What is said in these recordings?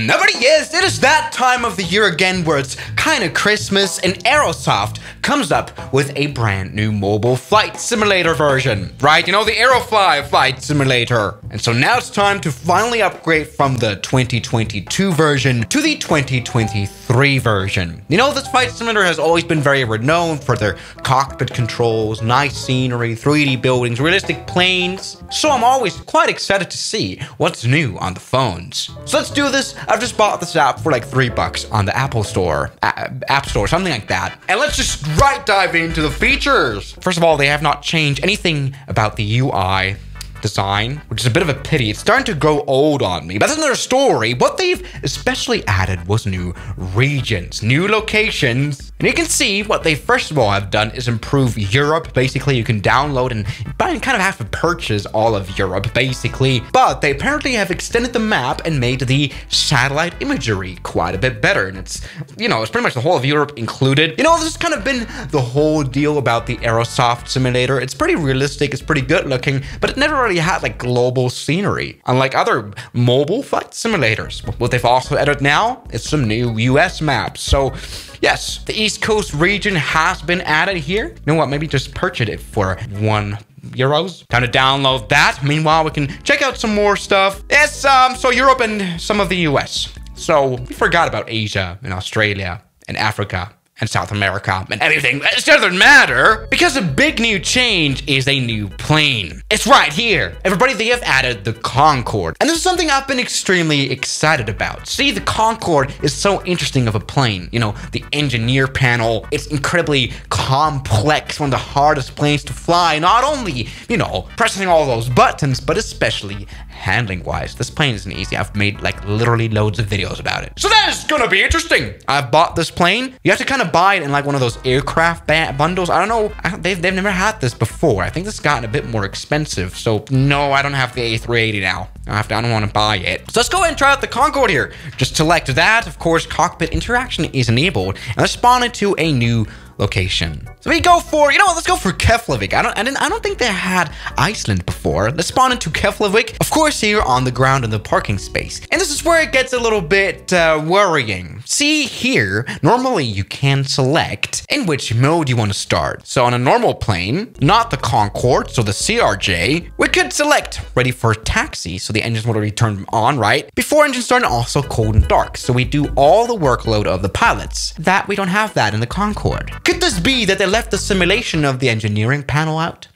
Nobody is. It is that time of the year again where it's kind of Christmas and Aerosoft comes up with a brand new mobile flight simulator version, right? You know, the Aerofly flight simulator. And so now it's time to finally upgrade from the 2022 version to the 2023 version. You know, this flight simulator has always been very renowned for their cockpit controls, nice scenery, 3D buildings, realistic planes. So I'm always quite excited to see what's new on the phones. So let's do this. I've just bought this app for like $3 on the Apple Store, App Store, something like that. And let's just dive into the features. First of all, they have not changed anything about the UI design, which is a bit of a pity. It's starting to grow old on me, but that's another story. What they've especially added was new regions, new locations. And you can see what they first of all have done is improve Europe. Basically, you can download and kind of have to purchase all of Europe, basically. But they apparently have extended the map and made the satellite imagery quite a bit better. And it's, you know, it's pretty much the whole of Europe included. You know, this has kind of been the whole deal about the Aerosoft simulator. It's pretty realistic, it's pretty good looking, but it never really had like global scenery, unlike other mobile flight simulators. What they've also added now is some new US maps. So yes, the East Coast region has been added here. You know what, maybe just purchase it for €1. Time to download that. Meanwhile, we can check out some more stuff. Yes, so Europe and some of the US. So we forgot about Asia and Australia and Africa and South America and everything. It doesn't matter because a big new change is a new plane. It's right here. Everybody, they have added the Concorde. And this is something I've been extremely excited about. See, the Concorde is so interesting of a plane. You know, the engineer panel, it's incredibly complex, one of the hardest planes to fly. Not only, you know, pressing all those buttons, but especially handling wise. This plane isn't easy. I've made like literally loads of videos about it. So that is gonna be interesting. I've bought this plane. You have to kind of buy it in like one of those aircraft bundles. I don't know. They've never had this before. I think this has gotten a bit more expensive. So no, I don't have the A380 now. I don't want to buy it. So let's go ahead and try out the Concorde here. Just select that. Of course, cockpit interaction is enabled. And let's spawn into a new location. So we go for, you know what, let's go for Keflavik. I don't think they had Iceland before. Let's spawn into Keflavik. Of course, here on the ground in the parking space. And this is where it gets a little bit worrying. See here, normally you can select in which mode you want to start. So on a normal plane, not the Concorde, so the CRJ, we could select ready for taxi. So the engines would already turn on, right? Before engine start, and also cold and dark. So we do all the workload of the pilots. That we don't have that in the Concorde. Could this be that they left the simulation of the engineering panel out?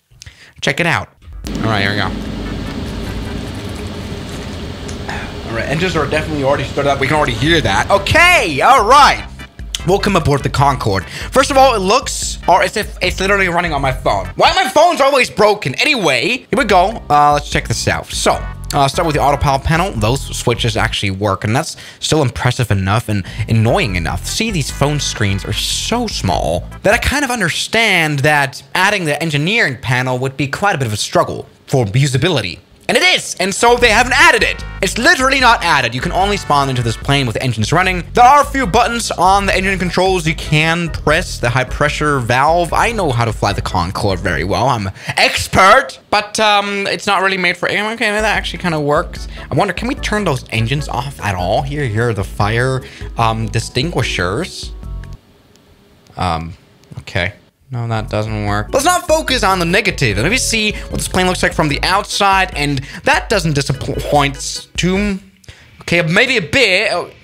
Check it out. All right, here we go. All right, engines are definitely already started up. We can already hear that. Okay, all right. Welcome aboard the Concorde. First of all, it looks as if it's literally running on my phone. Why my phone's always broken? Anyway, here we go. Let's check this out. So, start with the autopilot panel. Those switches actually work, and that's still impressive enough and annoying enough. See, these phone screens are so small that I kind of understand that adding the engineering panel would be quite a bit of a struggle for usability. And it is, and so they haven't added it. It's literally not added. You can only spawn into this plane with the engines running. There are a few buttons on the engine controls you can press. The high pressure valve. I know how to fly the Concorde very well. I'm an expert, but it's not really made for air. Okay, that actually kind of works. I wonder, can we turn those engines off at all? Here are the fire distinguishers. Okay. No, that doesn't work. Let's not focus on the negative. Let me see what this plane looks like from the outside, and that doesn't disappoint too. Okay, maybe a bit. Oh, it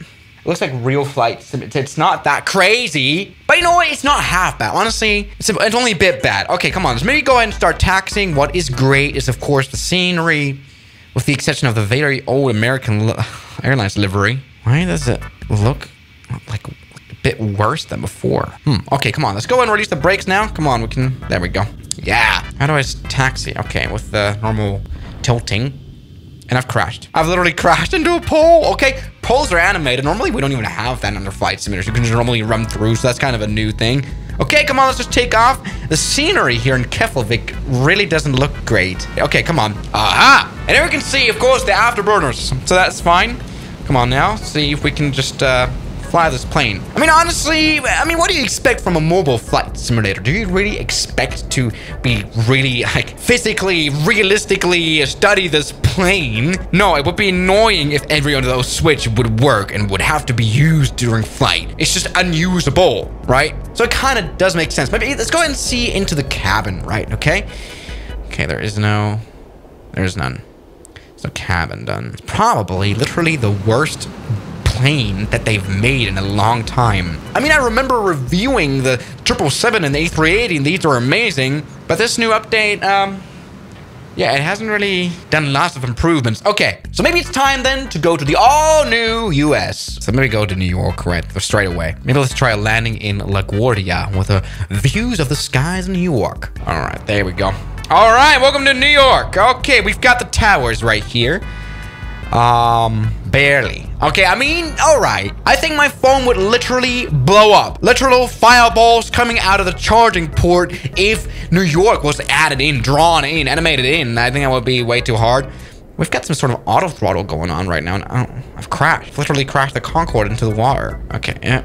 looks like real flights. It's not that crazy, but you know what? It's not half bad. Honestly, it's only a bit bad. Okay, come on. Let's maybe go ahead and start taxiing. What is great is, of course, the scenery, with the exception of the very old American Airlines livery. Why does it look like bit worse than before? Okay, come on. Let's go and release the brakes now. Come on, we can. There we go. Yeah. How do I taxi? Okay, with the normal tilting. And I've crashed. I've literally crashed into a pole. Okay, poles are animated. Normally, we don't even have that under flight simulators. You can just normally run through, so that's kind of a new thing. Okay, come on, let's just take off. The scenery here in Keflavik really doesn't look great. Okay, come on. Aha! And here we can see, of course, the afterburners. So that's fine. Come on now. See if we can just fly this plane. I mean, honestly, what do you expect from a mobile flight simulator? Do you really expect to be really, like, physically, realistically study this plane? No, it would be annoying if every one of those switches would work and would have to be used during flight. It's just unusable, right? So it kind of does make sense. Maybe let's go ahead and see into the cabin, right? Okay. Okay, there's none. There's no cabin done. It's probably literally the worst plane that they've made in a long time. I mean, I remember reviewing the 777 and the A380, and these were amazing. But this new update, yeah, it hasn't really done lots of improvements. Okay, so maybe it's time then to go to the all-new US. So maybe go to New York right straight away. Maybe let's try a landing in LaGuardia with views of the skies in New York. All right, there we go. All right, welcome to New York. Okay, we've got the towers right here. Barely. Okay, I mean, all right. I think my phone would literally blow up. Literal fireballs coming out of the charging port if New York was added in, drawn in, animated in. I think that would be way too hard. We've got some sort of auto throttle going on right now. And I've crashed. Literally crashed the Concorde into the water. Okay, yeah.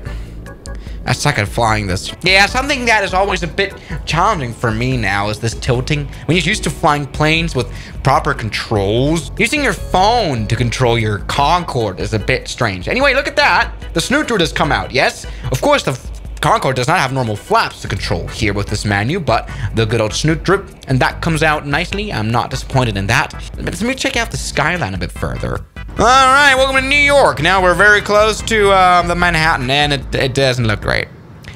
I suck at flying this. Yeah, something that is always a bit challenging for me now is this tilting. When you're used to flying planes with proper controls, using your phone to control your Concorde is a bit strange. Anyway, look at that. The snooter has come out, yes? Of course, the Concorde does not have normal flaps to control here with this menu, but the good old snooter, and that comes out nicely. I'm not disappointed in that. But let me check out the skyline a bit further. All right, welcome to New York. Now we're very close to the Manhattan, and it doesn't look great.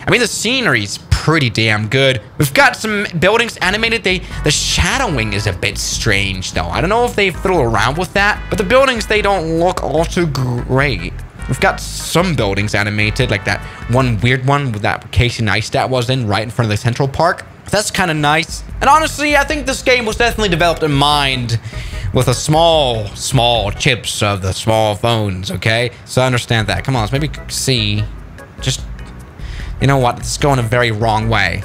I mean, the scenery's pretty damn good. We've got some buildings animated. The shadowing is a bit strange, though. I don't know if they fiddle around with that, but the buildings, they don't look all too great. We've got some buildings animated, like that one weird one with that Casey Neistat was in right in front of the Central Park. That's kind of nice. And honestly, I think this game was definitely developed in mind with the small chips of the small phones, okay? So I understand that. Come on, let's maybe see. Just, you know what? It's going a very wrong way.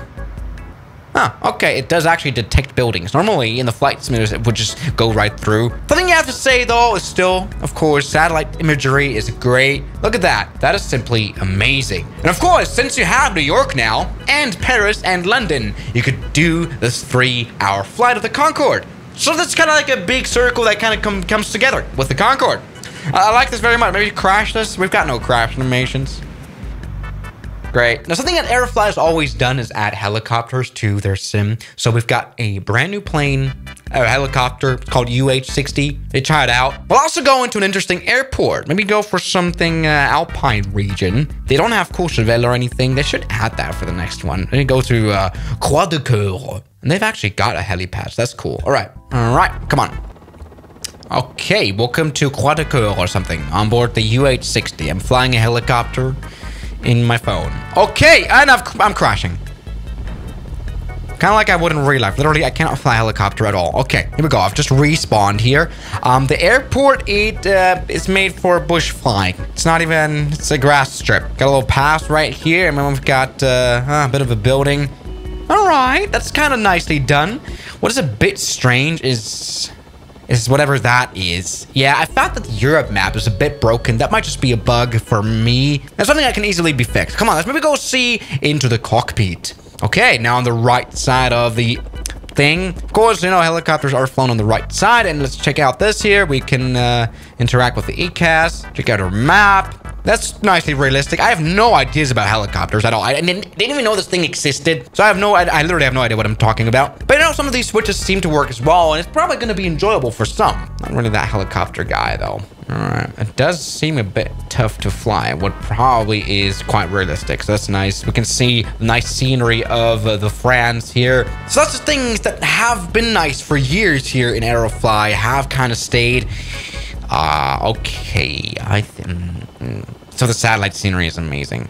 Huh, okay, it does actually detect buildings. Normally, in the flight simulators, it would just go right through. The thing you have to say, though, is still, of course, satellite imagery is great. Look at that. That is simply amazing. And of course, since you have New York now, and Paris and London, you could do this 3-hour flight of the Concorde. So that's kind of like a big circle that kind of comes together with the Concorde. I like this very much. Maybe crash this. We've got no crash animations. Great. Now, something that Aerofly has always done is add helicopters to their sim. So we've got a brand new plane, a helicopter called UH-60. They try it out. We'll also go into an interesting airport. Maybe go for something Alpine region. They don't have Courchevel or anything. They should add that for the next one. Then go to Croix de Coeur. And they've actually got a helipad. That's cool. All right. All right. Come on. Okay. Welcome to Croix de Coeur or something. On board the UH-60. I'm flying a helicopter in my phone. Okay, and I'm crashing. Kind of like I would in real life. Literally, I cannot fly a helicopter at all. Okay, here we go. I've just respawned here. The airport, is made for bush flying. It's not even, it's a grass strip. Got a little path right here, and then we've got a bit of a building. All right, that's kind of nicely done. What is a bit strange is whatever that is. Yeah, I found that the Europe map is a bit broken. That might just be a bug for me. That's something that can easily be fixed. Come on, let's maybe go see into the cockpit. Okay, now on the right side of the thing. Of course, you know, helicopters are flown on the right side. And let's check out this here. We can interact with the ECAS. Check out our map. That's nicely realistic. I have no ideas about helicopters at all. I didn't even know this thing existed. So I literally have no idea what I'm talking about. But you know, some of these switches seem to work as well. And it's probably going to be enjoyable for some. Not really that helicopter guy, though. All right. It does seem a bit tough to fly. What probably is quite realistic. So that's nice. We can see the nice scenery of the France here. So that's the things that have been nice for years here in Aerofly. Have kind of stayed. Okay. So the satellite scenery is amazing.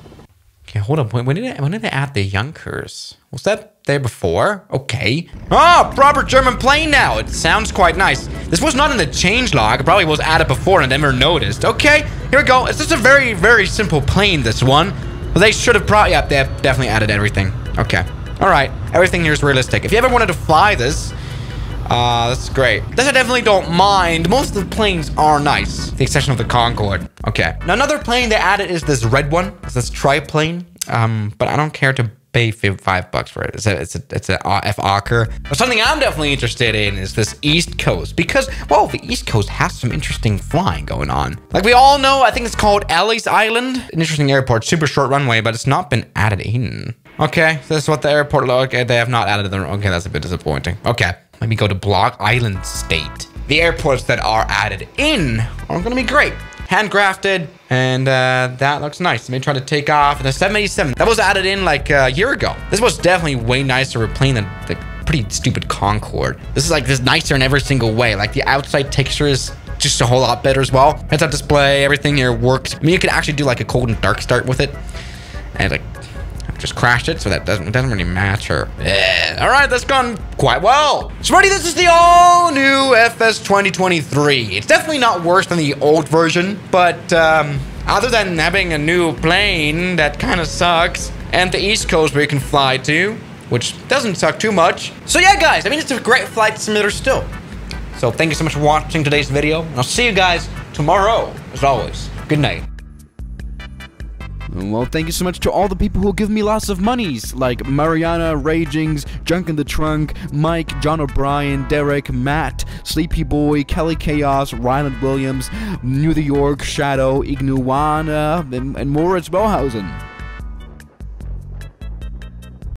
Okay, hold up. When did they add the Junkers? Was that there before? Okay. Oh, proper German plane now. It sounds quite nice. This was not in the changelog. It probably was added before and I never noticed. Okay, here we go. It's just a very, very simple plane, this one. Well, they should have probably, yeah, they have definitely added everything. Okay. All right. Everything here is realistic. If you ever wanted to fly this, That's great. This I definitely don't mind. Most of the planes are nice. The exception of the Concorde. Okay. Now, another plane they added is this red one. It's this triplane. But I don't care to pay $5 for it. It's a F Ocker. But something I'm definitely interested in is this East Coast, because, well, the East Coast has some interesting flying going on. Like we all know, I think it's called Ellis Island. An interesting airport, super short runway, but it's not been added in. Okay, so this is what the airport looks. Okay, they have not added them. Okay, that's a bit disappointing. Okay, let me go to Block Island State. The airports that are added in are gonna be great. Handcrafted, and that looks nice. Let me try to take off the 787. That was added in like a year ago. This was definitely way nicer plane than the pretty stupid Concorde. This is like this nicer in every single way. Like the outside texture is just a whole lot better as well. Heads-up display, everything here works. I mean, you could actually do like a cold and dark start with it, and like just crashed it, so that doesn't really matter. All right, that's gone quite well. So buddy, this is the all-new FS2023. It's definitely not worse than the old version, but other than having a new plane that kind of sucks, and the East Coast where you can fly to, which doesn't suck too much. So yeah, guys, I mean, it's a great flight simulator still. So thank you so much for watching today's video, and I'll see you guys tomorrow, as always. Good night. Well, thank you so much to all the people who give me lots of monies, like Mariana, Ragings, Junk in the Trunk, Mike, John O'Brien, Derek, Matt, Sleepy Boy, Kelly Chaos, Ryland Williams, New York, Shadow, Ignuana, and Moritz Bohausen.